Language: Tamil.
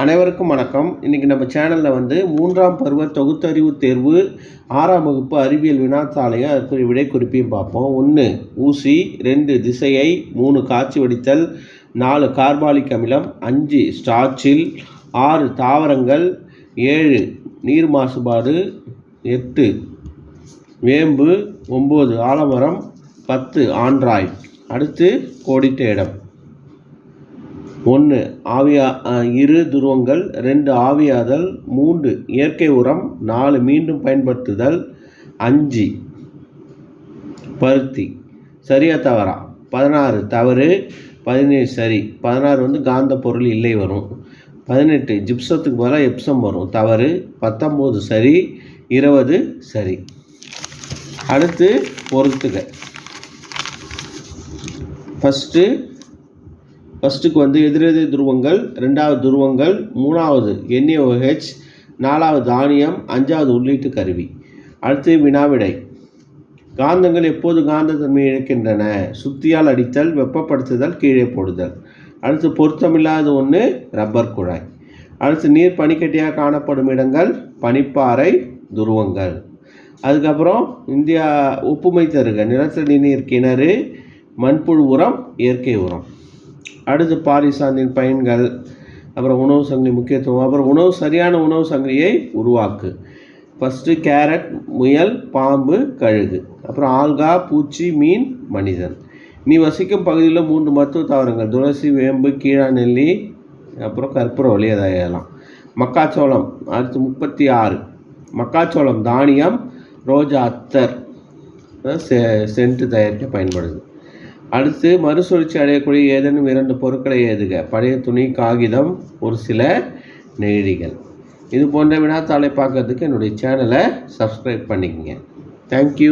அனைவருக்கும் வணக்கம். இன்றைக்கி நம்ம சேனலில் வந்து 3ஆம் பருவ தொகுத்தறிவு தேர்வு 6ஆம் வகுப்பு அறிவியல் வினாத்தாளையும் அதுக்கு விடை குறிப்பையும் பார்ப்போம். 1 ஊசி, 2 திசையை, 3 காட்சி வடித்தல், 4 கார்பாலிக் அமிலம், 5 ஸ்டார்ச்சில், 6 தாவரங்கள், 7 நீர் மாசுபாடு, 8 வேம்பு, 9 ஆலமரம், 10 ஆண்ட்ராய்டு. அடுத்து கோடிட்ட இடம். 1 இரு துருவங்கள், 2 ஆவியாதல், 3 இயற்கை உரம், 4 மீண்டும் பயன்படுத்துதல், 5 பருத்தி. சரியா தவறா? 16 தவறு, 17 சரி. 16 வந்து காந்த பொருள் இல்லை வரும். 18 ஜிப்சத்துக்கு பதிலாக எப்சம் வரும், தவறு. 19 சரி, 20 சரி. அடுத்து பொறுத்துக. ஃபஸ்ட்டுக்கு வந்து எதிரெதிர் துருவங்கள், 2வது துருவங்கள், 3வது NaOH, 4வது தானியம், 5வது உள்ளீட்டு கருவி. அடுத்து வினாவிடை. காந்தங்கள் எப்போது காந்தத்தன்மை இழக்கின்றன? சுத்தியால் அடித்தல், வெப்பப்படுத்துதல், கீழே போடுதல். அடுத்து பொருத்தமில்லாத ஒன்று ரப்பர் குழாய். அடுத்து நீர் பனிக்கட்டியாக காணப்படும் இடங்கள் பனிப்பாறை, துருவங்கள். அதுக்கப்புறம் இந்தியா ஒப்புமை தருக. நிலத்தடி நீர் கிணறு, மண்புழு உரம், இயற்கை உரம். அடுத்து பாரிசாந்தின் பயன்கள், அப்புறம் உணவு சங்கிலி முக்கியத்துவம், அப்புறம் சரியான உணவு சங்கிலியை உருவாக்கு. ஃபஸ்ட்டு கேரட், முயல், பாம்பு, கழுகு. அப்புறம் ஆல்கா, பூச்சி, மீன், மனிதன். நீ வசிக்கும் பகுதியில் 3 மருத்துவ தாவரங்கள், துளசி, வேம்பு, கீழா நெல்லி, அப்புறம் கற்பூரவள்ளி, அதையெல்லாம். மக்காச்சோளம். அடுத்து 36 மக்காச்சோளம் தானியம், ரோஜா அத்தர் சென்ட் தயாரிக்க பயன்படுது. அடுத்து மறுசுழற்சி அடையக்கூடிய ஏதேனும் 2 பொருட்களை எழுதுக. பழைய துணி, காகிதம், ஒரு சில நெழிகள். இது போன்ற வினாத்தாளை பார்க்கறதுக்கு என்னுடைய சேனலை சப்ஸ்கிரைப் பண்ணிக்கங்க. தேங்க்யூ.